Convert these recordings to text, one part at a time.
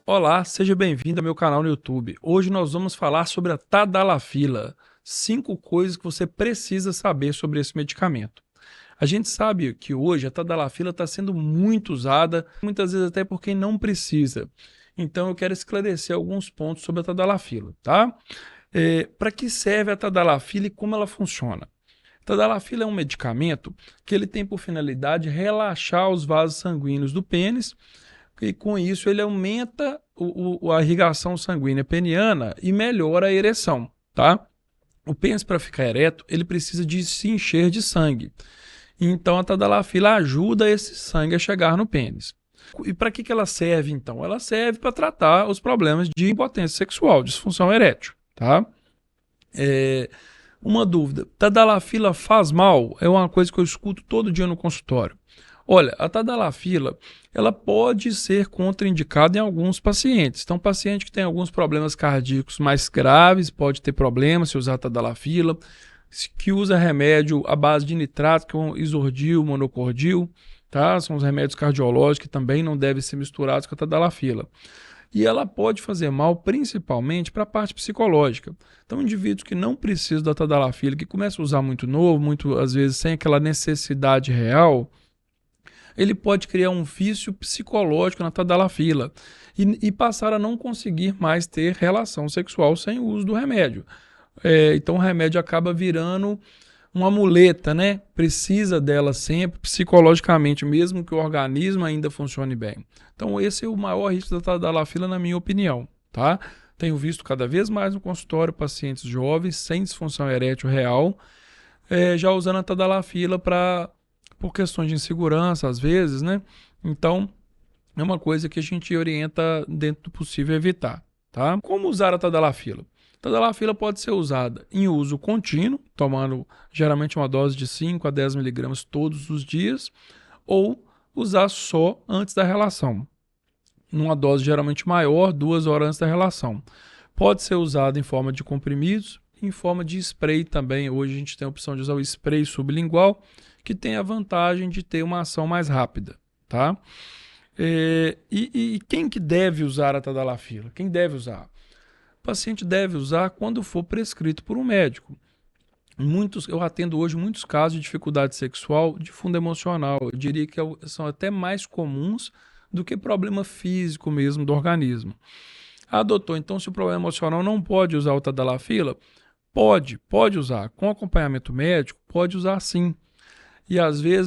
Olá, seja bem-vindo ao meu canal no YouTube. Hoje nós vamos falar sobre a Tadalafila, 5 coisas que você precisa saber sobre esse medicamento. A gente sabe que hoje a Tadalafila está sendo muito usada, muitas vezes até por quem não precisa. Então eu quero esclarecer alguns pontos sobre a Tadalafila, tá? Para que serve a Tadalafila e como ela funciona? A Tadalafila é um medicamento que ele tem por finalidade relaxar os vasos sanguíneos do pênis, e com isso ele aumenta a irrigação sanguínea peniana e melhora a ereção, tá? O pênis, para ficar ereto, ele precisa de se encher de sangue. Então a Tadalafila ajuda esse sangue a chegar no pênis. E para que ela serve então? Ela serve para tratar os problemas de impotência sexual, disfunção erétil, tá? Uma dúvida, Tadalafila faz mal? É uma coisa que eu escuto todo dia no consultório. Olha, a Tadalafila, ela pode ser contraindicada em alguns pacientes. Então, paciente que tem alguns problemas cardíacos mais graves, pode ter problema se usar a Tadalafila, que usa remédio à base de nitrato, que é um isordil, monocordil, tá? São os remédios cardiológicos que também não devem ser misturados com a Tadalafila. E ela pode fazer mal principalmente para a parte psicológica. Então, indivíduos que não precisam da Tadalafila, que começam a usar muito novo, muito às vezes sem aquela necessidade real, ele pode criar um vício psicológico na Tadalafila e passar a não conseguir mais ter relação sexual sem o uso do remédio. Então o remédio acaba virando uma muleta, né? Precisa dela sempre, psicologicamente, mesmo que o organismo ainda funcione bem. Então esse é o maior risco da Tadalafila, na minha opinião, tá? Tenho visto cada vez mais no consultório pacientes jovens sem disfunção erétil real, já usando a Tadalafila por questões de insegurança, às vezes, né? Então, é uma coisa que a gente orienta dentro do possível evitar, tá? Como usar a Tadalafila? A Tadalafila pode ser usada em uso contínuo, tomando geralmente uma dose de 5 a 10 miligramas todos os dias, ou usar só antes da relação, numa dose geralmente maior, 2 horas antes da relação. Pode ser usada em forma de comprimidos, em forma de spray também. Hoje a gente tem a opção de usar o spray sublingual, que tem a vantagem de ter uma ação mais rápida, tá? E quem que deve usar a Tadalafila? Quem deve usar? O paciente deve usar quando for prescrito por um médico. Eu atendo hoje muitos casos de dificuldade sexual de fundo emocional. Eu diria que são até mais comuns do que problema físico mesmo do organismo. Ah, doutor, então se o problema emocional não pode usar o Tadalafila? Pode usar. Com acompanhamento médico, pode usar sim. E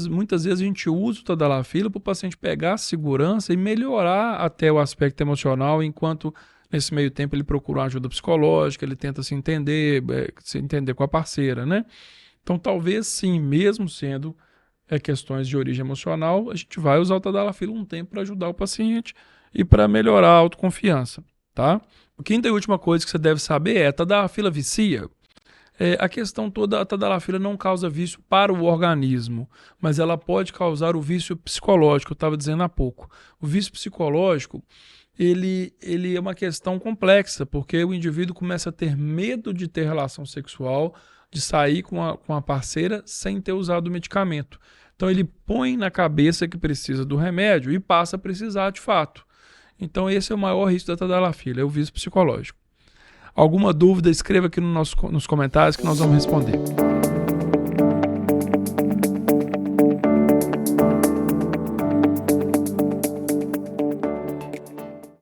muitas vezes a gente usa o Tadalafila para o paciente pegar a segurança e melhorar até o aspecto emocional, enquanto nesse meio tempo ele procura uma ajuda psicológica, ele tenta se entender com a parceira, né? Então talvez sim, mesmo sendo questões de origem emocional, a gente vai usar o Tadalafila um tempo para ajudar o paciente e para melhorar a autoconfiança, tá? A quinta e última coisa que você deve saber é: a Tadalafila vicia? A questão toda, a Tadalafila não causa vício para o organismo, mas ela pode causar o vício psicológico, eu estava dizendo há pouco. O vício psicológico, ele é uma questão complexa, porque o indivíduo começa a ter medo de ter relação sexual, de sair com a parceira sem ter usado o medicamento. Então ele põe na cabeça que precisa do remédio e passa a precisar de fato. Então esse é o maior risco da Tadalafila, é o vício psicológico. Alguma dúvida, escreva aqui nos comentários que nós vamos responder.